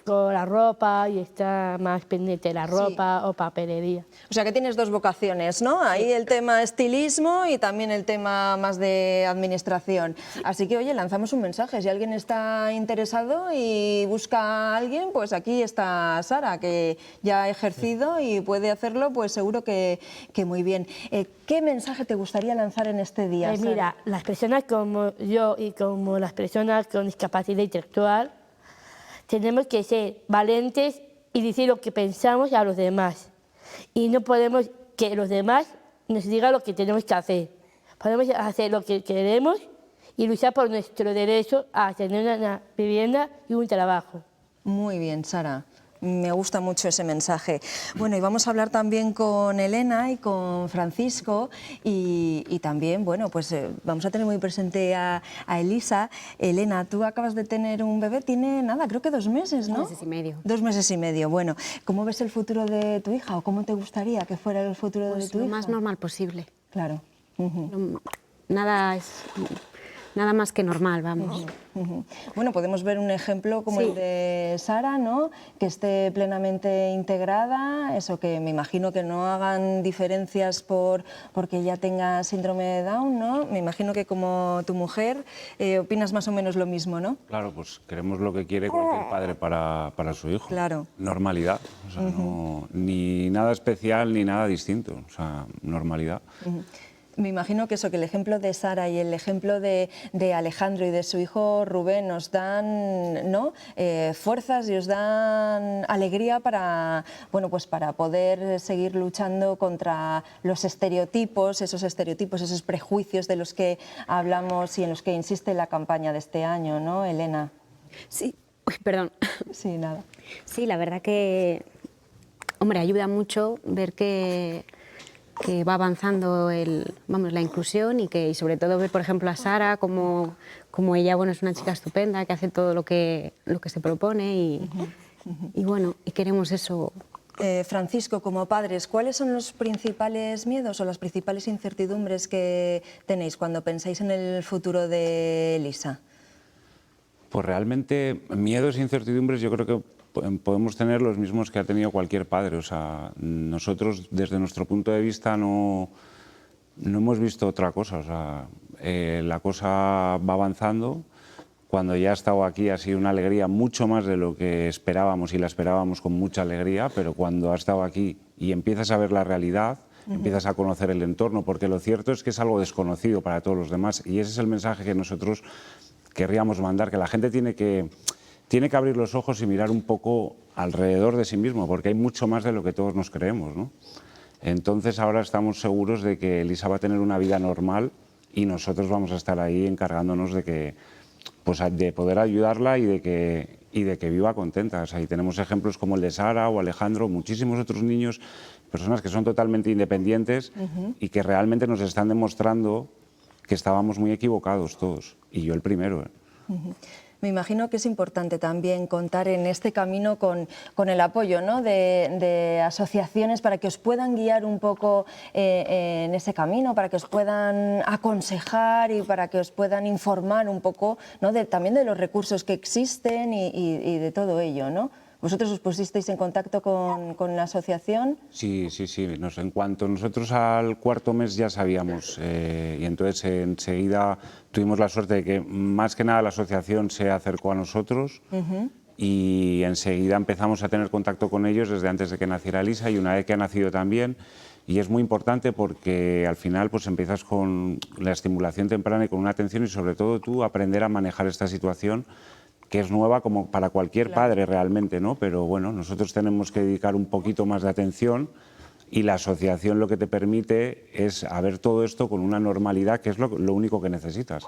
K: con la ropa y estar más pendiente de la ropa o papelería.
A: O sea que tienes dos vocaciones, ¿no? Ahí el tema estilismo y también el tema más de administración. Así que, oye, lanzamos un mensaje. Si alguien está interesado y busca a alguien, pues aquí está Sara, que ya ha ejercido y puede hacerlo, pues seguro que muy bien. ¿Qué mensaje te gustaría lanzar en este día, Sara?
K: Mira, las personas como yo y como las personas con discapacidad intelectual tenemos que ser valientes y decir lo que pensamos a los demás. Y no podemos que los demás nos digan lo que tenemos que hacer. Podemos hacer lo que queremos y luchar por nuestro derecho a tener una vivienda y un trabajo.
A: Muy bien, Sara. Me gusta mucho ese mensaje. Bueno, y vamos a hablar también con Elena y con Francisco y también, bueno, pues vamos a tener muy presente a Elisa. Elena, tú acabas de tener un bebé, tiene nada, creo que 2 meses, ¿no?
M: 2 meses y medio.
A: 2 meses y medio. Bueno, ¿cómo ves el futuro de tu hija o cómo te gustaría que fuera el futuro de tu hija?
M: Lo más normal posible.
A: Claro.
M: Nada más que normal, vamos.
A: Bueno, podemos ver un ejemplo como el de Sara, ¿no? Que esté plenamente integrada, eso que me imagino que no hagan diferencias porque ella tenga síndrome de Down, ¿no? Me imagino que como tu mujer opinas más o menos lo mismo, ¿no?
N: Claro, pues queremos lo que quiere cualquier padre para su hijo.
A: Claro.
N: Normalidad, o sea, no, ni nada especial ni nada distinto, o sea, normalidad.
A: Me imagino que eso, que el ejemplo de Sara y el ejemplo de Alejandro y de su hijo Rubén nos dan, ¿no? Fuerzas y os dan alegría para, bueno, pues para poder seguir luchando contra los estereotipos, esos prejuicios de los que hablamos y en los que insiste la campaña de este año, ¿no, Elena?
M: Sí, uy, perdón.
A: Sí, nada.
M: Sí, la verdad que, hombre, ayuda mucho ver que va avanzando la inclusión y sobre todo ver, por ejemplo, a Sara como ella, bueno, es una chica estupenda que hace todo lo que se propone y bueno, y queremos eso.
A: Francisco, como padres, ¿cuáles son los principales miedos o las principales incertidumbres que tenéis cuando pensáis en el futuro de Elisa?
N: Pues realmente miedos e incertidumbres yo creo que podemos tener los mismos que ha tenido cualquier padre. O sea, nosotros desde nuestro punto de vista no hemos visto otra cosa. O sea, la cosa va avanzando. Cuando ya ha estado aquí ha sido una alegría mucho más de lo que esperábamos y la esperábamos con mucha alegría, pero cuando ha estado aquí y empiezas a ver la realidad, empiezas a conocer el entorno, porque lo cierto es que es algo desconocido para todos los demás y ese es el mensaje que nosotros querríamos mandar, que la gente tiene que abrir los ojos y mirar un poco alrededor de sí mismo, porque hay mucho más de lo que todos nos creemos, ¿no? Entonces ahora estamos seguros de que Elisa va a tener una vida normal y nosotros vamos a estar ahí encargándonos de poder ayudarla y de que viva contenta. O sea, y tenemos ejemplos como el de Sara o Alejandro, muchísimos otros niños, personas que son totalmente independientes y que realmente nos están demostrando que estábamos muy equivocados todos, y yo el primero.
A: Me imagino que es importante también contar en este camino con el apoyo, ¿no? de asociaciones para que os puedan guiar un poco en ese camino, para que os puedan aconsejar y para que os puedan informar un poco, ¿no? también de los recursos que existen y de todo ello, ¿no? ¿Vosotros os pusisteis en contacto con la asociación?
N: Sí. En cuanto nosotros al 4.º mes ya sabíamos y entonces enseguida tuvimos la suerte de que más que nada la asociación se acercó a nosotros y enseguida empezamos a tener contacto con ellos desde antes de que naciera Elisa y una vez que ha nacido también. Y es muy importante porque al final pues empiezas con la estimulación temprana y con una atención y sobre todo tú aprender a manejar esta situación que es nueva como para cualquier padre realmente, ¿no? Pero bueno, nosotros tenemos que dedicar un poquito más de atención y la asociación lo que te permite es ver todo esto con una normalidad que es lo único que necesitas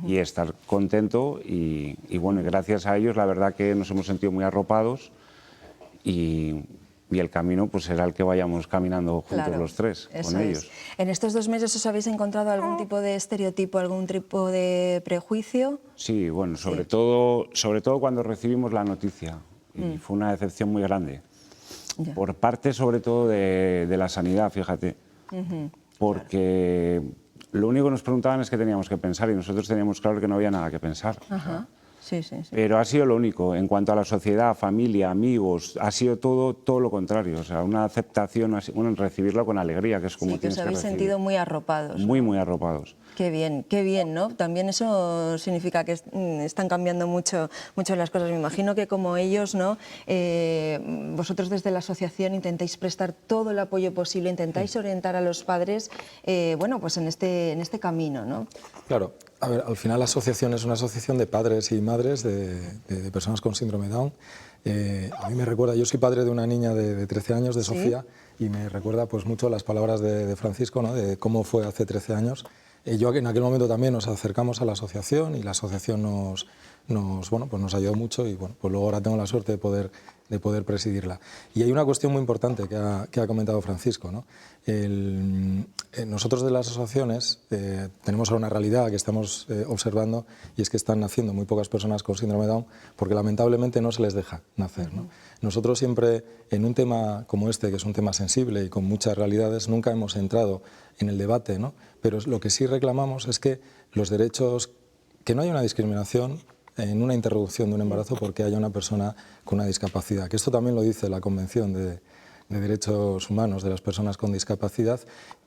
N: y estar contento y bueno, gracias a ellos la verdad que nos hemos sentido muy arropados y el camino pues será el que vayamos caminando juntos los tres con ellos.
A: ¿En estos 2 meses os habéis encontrado algún tipo de estereotipo, algún tipo de prejuicio?
N: Sí, bueno, sobre todo cuando recibimos la noticia y fue una decepción muy grande. por parte sobre todo de la sanidad, fíjate, porque lo único que nos preguntaban es que teníamos que pensar y nosotros teníamos claro que no había nada que pensar.
A: Ajá. Sí.
N: Pero ha sido lo único. En cuanto a la sociedad, familia, amigos, ha sido todo lo contrario. O sea, una aceptación, bueno, recibirla con alegría, que es como
A: Sí, que
N: tienes
A: os habéis
N: recibir.
A: sentido muy arropados.
N: Muy arropados.
A: Qué bien, ¿no? También eso significa que están cambiando mucho las cosas. Me imagino que como ellos, ¿no? Vosotros desde la asociación intentáis prestar todo el apoyo posible, intentáis orientar a los padres, bueno, pues en este camino, ¿no?
J: Claro. A ver, al final la asociación es una asociación de padres y madres de personas con síndrome Down. A mí me recuerda, yo soy padre de una niña de 13 años, de Sofía, y me recuerda pues mucho las palabras de Francisco, ¿no? De cómo fue hace 13 años. Yo en aquel momento también nos acercamos a la asociación y la asociación nos ayudó mucho y bueno, pues luego ahora tengo la suerte de poder presidirla. Y hay una cuestión muy importante que ha comentado Francisco, ¿no? Nosotros de las asociaciones tenemos ahora una realidad que estamos observando y es que están naciendo muy pocas personas con síndrome Down porque lamentablemente no se les deja nacer, ¿no? Nosotros siempre en un tema como este, que es un tema sensible y con muchas realidades, nunca hemos entrado en el debate, ¿no? Pero lo que sí reclamamos es que los derechos, que no haya una discriminación en una interrupción de un embarazo porque haya una persona con una discapacidad, que esto también lo dice la Convención de Derechos Humanos de las Personas con Discapacidad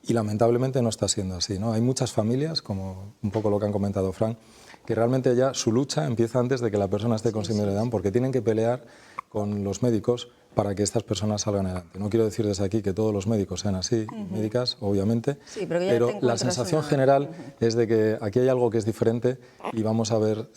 J: y lamentablemente no está siendo así, ¿no? Hay muchas familias, como un poco lo que han comentado Fran, que realmente ya su lucha empieza antes de que la persona esté con síndrome de Down porque tienen que pelear con los médicos para que estas personas salgan adelante. No quiero decir desde aquí que todos los médicos sean así, médicas, obviamente,
A: Sí, pero
J: la sensación general es de que aquí hay algo que es diferente y vamos a ver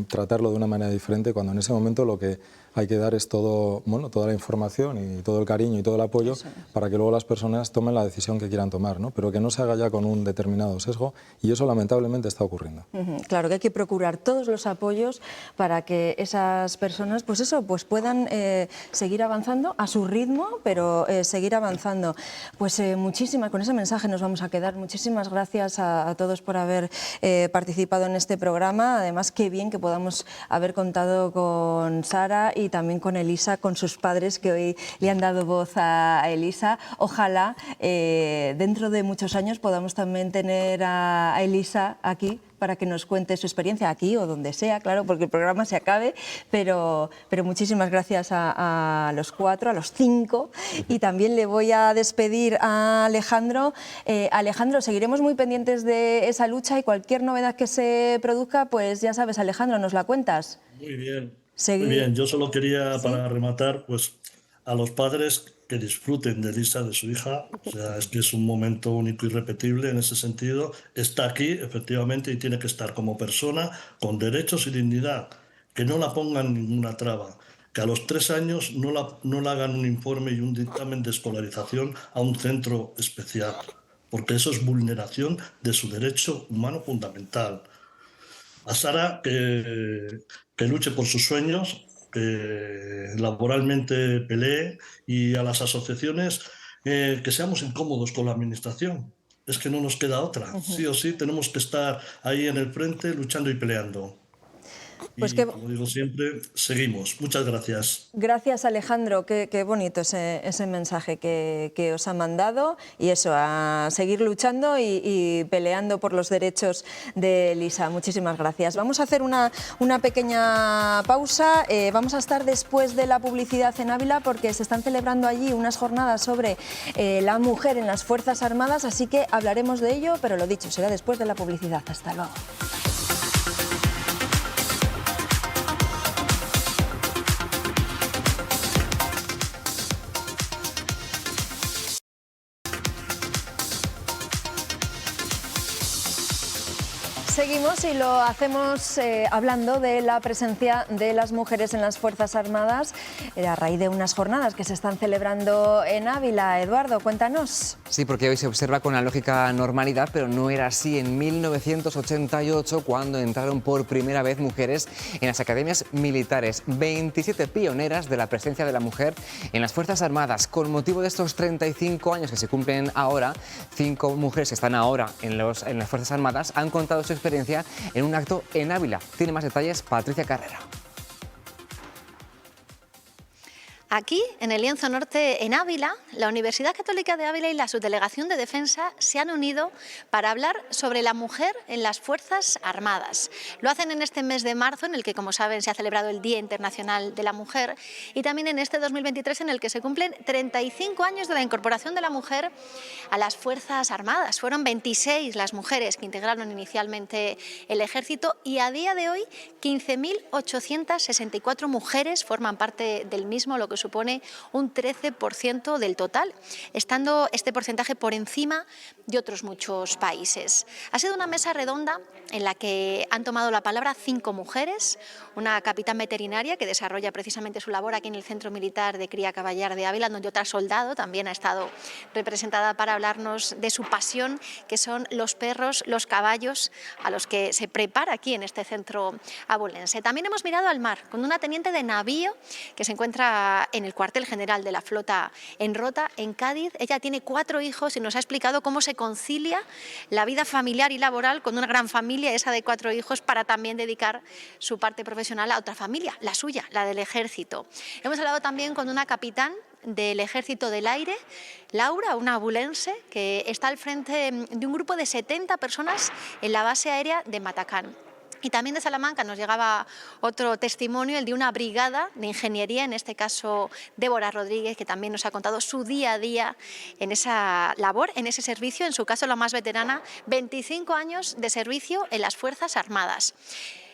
J: tratarlo de una manera diferente cuando en ese momento lo que hay que dar es toda la información y todo el cariño y todo el apoyo para que luego las personas tomen la decisión que quieran tomar, ¿no? Pero que no se haga ya con un determinado sesgo y eso lamentablemente está ocurriendo.
A: Claro que hay que procurar todos los apoyos para que esas personas pues puedan seguir avanzando a su ritmo, pero seguir avanzando. Pues con ese mensaje nos vamos a quedar. Muchísimas gracias a todos por haber participado en este programa. Además, qué bien que podamos haber contado con Sara y también con Elisa, con sus padres que hoy le han dado voz a Elisa. Ojalá dentro de muchos años podamos también tener a Elisa aquí para que nos cuente su experiencia aquí o donde sea, claro, porque el programa se acabe, pero muchísimas gracias a los 4, a los 5 y también le voy a despedir a Alejandro. Alejandro, seguiremos muy pendientes de esa lucha y cualquier novedad que se produzca, pues ya sabes, Alejandro, ¿nos la cuentas?
L: Muy bien. Muy bien, yo solo quería, para rematar, pues a los padres que disfruten de Elisa, de su hija. O sea, es que es un momento único y irrepetible en ese sentido. Está aquí, efectivamente, y tiene que estar como persona, con derechos y dignidad. Que no la pongan ninguna traba. Que a los 3 años no la hagan un informe y un dictamen de escolarización a un centro especial. Porque eso es vulneración de su derecho humano fundamental. A Sara, que luche por sus sueños, que laboralmente pelee, y a las asociaciones que seamos incómodos con la administración. Es que no nos queda otra. Sí o sí tenemos que estar ahí en el frente luchando y peleando.
A: Pues
L: y como digo siempre, seguimos. Muchas gracias.
A: Gracias, Alejandro. Qué bonito ese mensaje que os ha mandado y eso, a seguir luchando y peleando por los derechos de Elisa. Muchísimas gracias. Vamos a hacer una pequeña pausa. Vamos a estar después de la publicidad en Ávila porque se están celebrando allí unas jornadas sobre la mujer en las Fuerzas Armadas, así que hablaremos de ello, pero lo dicho, será después de la publicidad. Hasta luego. Seguimos y lo hacemos hablando de la presencia de las mujeres en las Fuerzas Armadas a raíz de unas jornadas que se están celebrando en Ávila. Eduardo, cuéntanos.
B: Sí, porque hoy se observa con la lógica normalidad, pero no era así en 1988 cuando entraron por primera vez mujeres en las academias militares. 27 pioneras de la presencia de la mujer en las Fuerzas Armadas. Con motivo de estos 35 años que se cumplen ahora, 5 mujeres que están ahora en las Fuerzas Armadas han contado su experiencia en un acto en Ávila. Tiene más detalles Patricia Carrera.
O: Aquí, en el Lienzo Norte, en Ávila, la Universidad Católica de Ávila y la Subdelegación de Defensa se han unido para hablar sobre la mujer en las Fuerzas Armadas. Lo hacen en este mes de marzo, en el que, como saben, se ha celebrado el Día Internacional de la Mujer, y también en este 2023, en el que se cumplen 35 años de la incorporación de la mujer a las Fuerzas Armadas. Fueron 26 las mujeres que integraron inicialmente el Ejército y a día de hoy 15.864 mujeres forman parte del mismo, lo que supone un 13% del total, estando este porcentaje por encima de otros muchos países. Ha sido una mesa redonda en la que han tomado la palabra 5 mujeres, una capitán veterinaria que desarrolla precisamente su labor aquí en el Centro Militar de Cría Caballar de Ávila, donde otra soldado también ha estado representada para hablarnos de su pasión, que son los perros, los caballos, a los que se prepara aquí en este centro abulense. También hemos mirado al mar con una teniente de navío que se encuentra en el cuartel general de la flota en Rota, en Cádiz. Ella tiene 4 hijos y nos ha explicado cómo se concilia la vida familiar y laboral con una gran familia, esa de 4 hijos, para también dedicar su parte profesional a otra familia, la suya, la del Ejército. Hemos hablado también con una capitán del Ejército del Aire, Laura, una abulense, que está al frente de un grupo de 70 personas en la base aérea de Matacán. Y también de Salamanca nos llegaba otro testimonio, el de una brigada de ingeniería, en este caso Débora Rodríguez, que también nos ha contado su día a día en esa labor, en ese servicio, en su caso la más veterana, 25 años de servicio en las Fuerzas Armadas.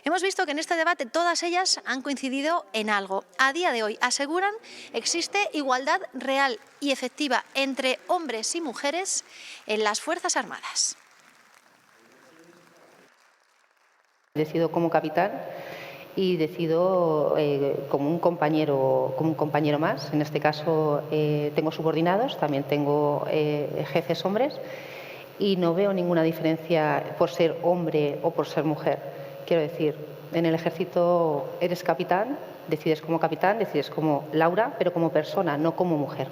O: Hemos visto que en este debate todas ellas han coincidido en algo. A día de hoy aseguran existe igualdad real y efectiva entre hombres y mujeres en las Fuerzas Armadas.
P: Decido como capitán y decido como un compañero más. En este caso tengo subordinados, también tengo jefes hombres y no veo ninguna diferencia por ser hombre o por ser mujer. Quiero decir, en el Ejército eres capitán, decides como Laura, pero como persona, no como mujer.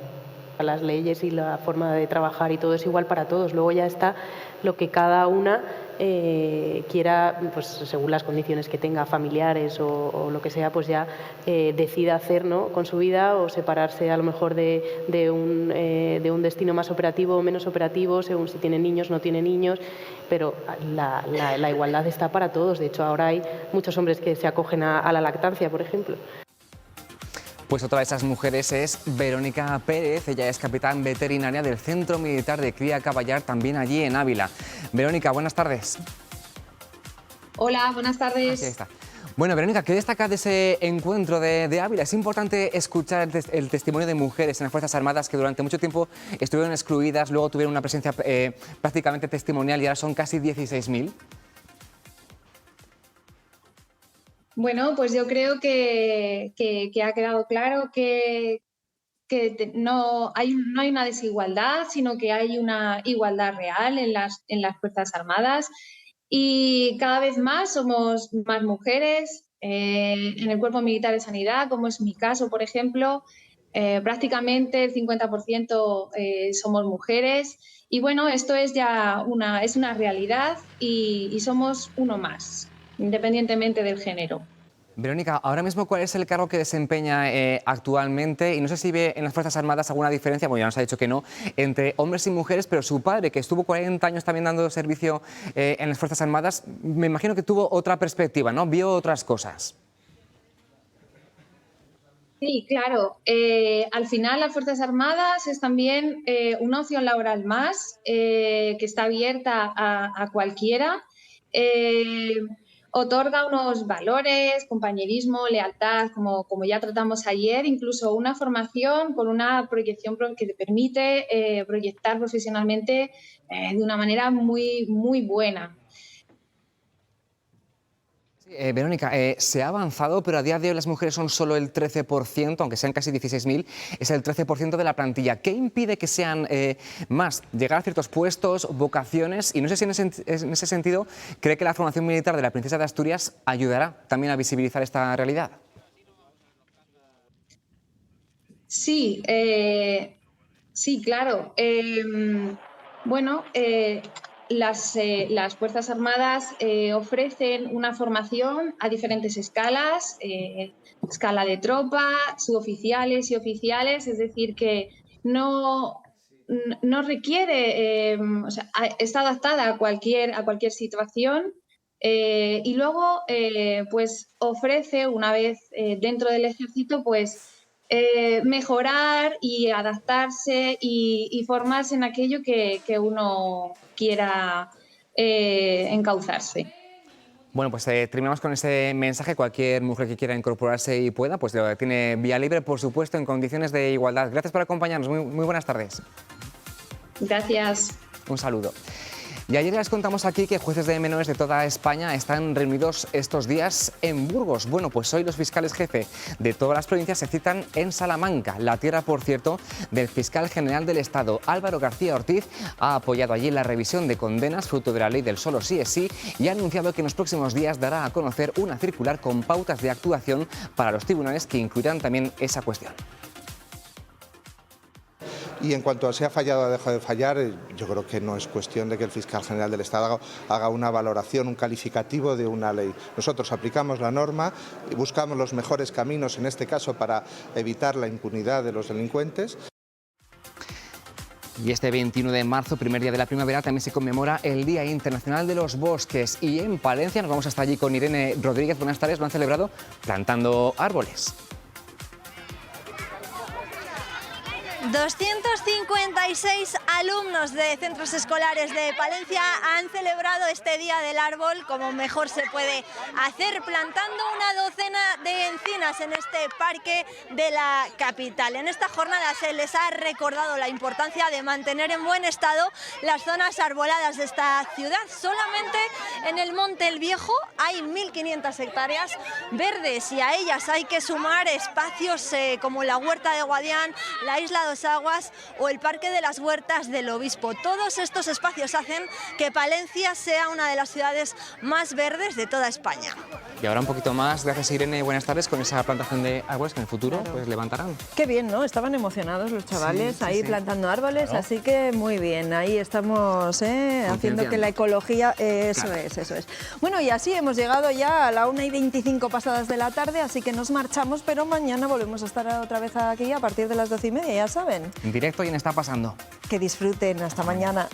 Q: Las leyes y la forma de trabajar y todo es igual para todos. Luego ya está lo que cada una quiera, pues según las condiciones que tenga, familiares o lo que sea, pues ya decida hacer, ¿no?, con su vida, o separarse a lo mejor de un destino más operativo o menos operativo, según si tiene niños, no tiene niños, pero la igualdad está para todos. De hecho, ahora hay muchos hombres que se acogen a la lactancia, por ejemplo.
B: Pues otra de esas mujeres es Verónica Pérez, ella es capitán veterinaria del Centro Militar de Cría Caballar, también allí en Ávila. Verónica, buenas tardes.
R: Hola, buenas tardes.
B: Aquí está. Bueno, Verónica, ¿qué destaca de ese encuentro de Ávila? Es importante escuchar el testimonio de mujeres en las Fuerzas Armadas que durante mucho tiempo estuvieron excluidas, luego tuvieron una presencia prácticamente testimonial y ahora son casi 16.000.
R: Bueno, pues yo creo que ha quedado claro que no hay una desigualdad, sino que hay una igualdad real en las Fuerzas Armadas, y cada vez más somos más mujeres en el Cuerpo Militar de Sanidad, como es mi caso, por ejemplo. Prácticamente el 50% somos mujeres, y bueno, esto es ya una realidad y somos uno más, independientemente del género.
B: Verónica, ahora mismo, ¿cuál es el cargo que desempeña actualmente? Y no sé si ve en las Fuerzas Armadas alguna diferencia, bueno, ya nos ha dicho que no, entre hombres y mujeres, pero su padre, que estuvo 40 años también dando servicio en las Fuerzas Armadas, me imagino que tuvo otra perspectiva, ¿no? Vio otras cosas.
R: Sí, claro. Al final, las Fuerzas Armadas es también una opción laboral más que está abierta a cualquiera. Otorga unos valores, compañerismo, lealtad, como ya tratamos ayer, incluso una formación con una proyección que te permite proyectar profesionalmente de una manera muy, muy buena.
B: Verónica, se ha avanzado, pero a día de hoy las mujeres son solo el 13%, aunque sean casi 16.000, es el 13% de la plantilla. ¿Qué impide que sean más? Llegar a ciertos puestos, vocaciones, y no sé si en ese sentido cree que la formación militar de la Princesa de Asturias ayudará también a visibilizar esta realidad.
R: Sí, sí, claro. Bueno, las Fuerzas Armadas ofrecen una formación a diferentes escalas, escala de tropa, suboficiales y oficiales, es decir, que no requiere, o sea, está adaptada a cualquier situación. Y luego pues ofrece, una vez dentro del ejército, pues mejorar y adaptarse y formarse en aquello que uno quiera encauzarse.
B: Bueno, pues terminamos con ese mensaje. Cualquier mujer que quiera incorporarse y pueda, pues tiene vía libre, por supuesto, en condiciones de igualdad. Gracias por acompañarnos. Muy buenas tardes.
R: Gracias.
B: Un saludo. Y ayer les contamos aquí que jueces de menores de toda España están reunidos estos días en Burgos. Bueno, pues hoy los fiscales jefe de todas las provincias se citan en Salamanca, la tierra, por cierto, del fiscal general del Estado. Álvaro García Ortiz ha apoyado allí la revisión de condenas fruto de la ley del solo sí es sí y ha anunciado que en los próximos días dará a conocer una circular con pautas de actuación para los tribunales que incluirán también esa cuestión.
S: Y en cuanto a si ha fallado o ha dejado de fallar, yo creo que no es cuestión de que el fiscal general del Estado haga una valoración, un calificativo de una ley. Nosotros aplicamos la norma y buscamos los mejores caminos, en este caso, para evitar la impunidad de los delincuentes.
B: Y este 21 de marzo, primer día de la primavera, también se conmemora el Día Internacional de los Bosques. Y en Palencia, nos vamos hasta allí con Irene Rodríguez. Buenas tardes, lo han celebrado plantando árboles.
T: 256 alumnos de centros escolares de Palencia han celebrado este Día del Árbol como mejor se puede hacer, plantando una docena de encinas en este parque de la capital. En esta jornada se les ha recordado la importancia de mantener en buen estado las zonas arboladas de esta ciudad. Solamente en el Monte el Viejo hay 1.500 hectáreas verdes y a ellas hay que sumar espacios como la Huerta de Guadián, la Isla Dos Aguas o el Parque de las Huertas del Obispo. Todos estos espacios hacen que Palencia sea una de las ciudades más verdes de toda España.
B: Y ahora un poquito más, gracias Irene, buenas tardes, con esa plantación de árboles que en el futuro pues levantarán.
A: Qué bien, ¿no? Estaban emocionados los chavales
B: sí,
A: ahí
B: sí.
A: plantando árboles,
B: Claro.
A: así que muy bien, ahí estamos haciendo que la ecología, eso
B: Claro.
A: es. Bueno, y así hemos llegado ya a la 1:25 pasadas de la tarde, así que nos marchamos, pero mañana volvemos a estar otra vez aquí a partir de las 12:30, ya saben.
B: En directo y en Está Pasando.
A: Que disfruten, hasta mañana.